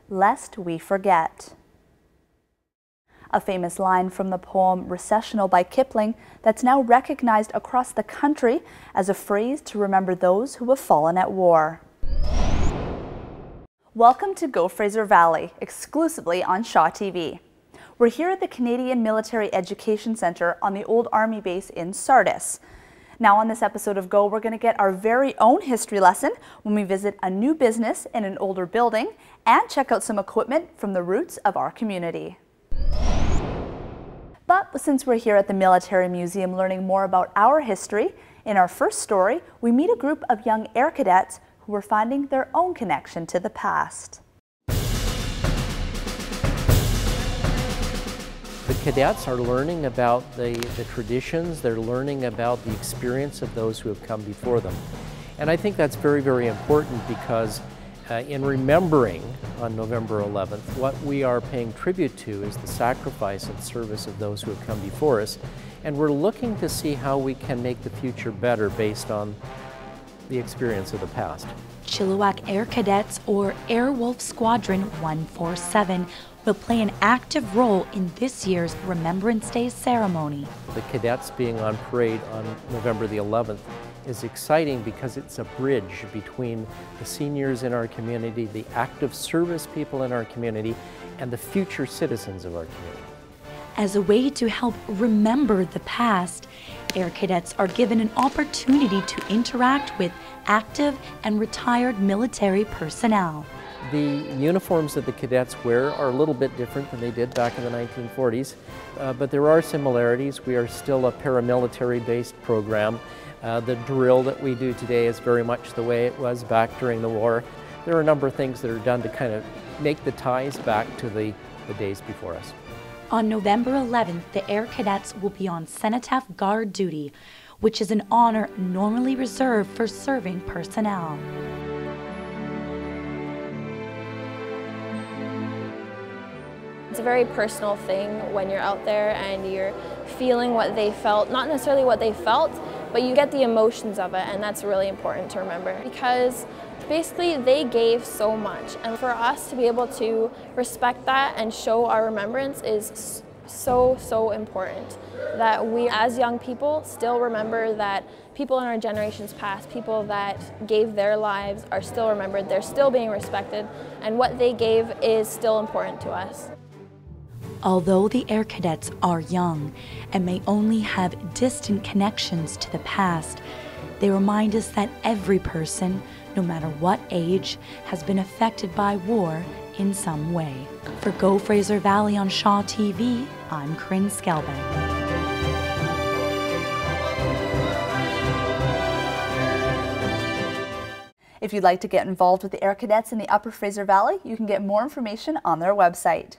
lest we forget. A famous line from the poem Recessional by Kipling that's now recognized across the country as a phrase to remember those who have fallen at war. Welcome to Go Fraser Valley, exclusively on Shaw TV. We're here at the Canadian Military Education Centre on the old Army base in Sardis. Now on this episode of Go, we're going to get our very own history lesson when we visit a new business in an older building and check out some equipment from the roots of our community. But since we're here at the Military Museum learning more about our history, in our first story, we meet a group of young air cadets who are finding their own connection to the past. The cadets are learning about the traditions, they're learning about the experience of those who have come before them. And I think that's very, very important because in remembering on November 11th, what we are paying tribute to is the sacrifice and service of those who have come before us. And we're looking to see how we can make the future better based on the experience of the past. Chilliwack Air Cadets, or Airwolf Squadron 147, will play an active role in this year's Remembrance Day Ceremony. The cadets being on parade on November the 11th is exciting because it's a bridge between the seniors in our community, the active service people in our community, and the future citizens of our community. As a way to help remember the past, Air Cadets are given an opportunity to interact with active and retired military personnel. The uniforms that the cadets wear are a little bit different than they did back in the 1940s, but there are similarities. We are still a paramilitary-based program. The drill that we do today is very much the way it was back during the war. There are a number of things that are done to kind of make the ties back to the days before us. On November 11th, the Air Cadets will be on Cenotaph Guard duty, which is an honor normally reserved for serving personnel. It's a very personal thing when you're out there and you're feeling what they felt, not necessarily what they felt, but you get the emotions of it, and that's really important to remember because basically they gave so much, and for us to be able to respect that and show our remembrance is so important, that we as young people still remember that people in our generations past, people that gave their lives, are still remembered, they're still being respected, and what they gave is still important to us. Although the Air Cadets are young and may only have distant connections to the past, they remind us that every person, no matter what age, has been affected by war in some way. For Go Fraser Valley on Shaw TV, I'm Corinne Skelbeck. If you'd like to get involved with the Air Cadets in the Upper Fraser Valley, you can get more information on their website.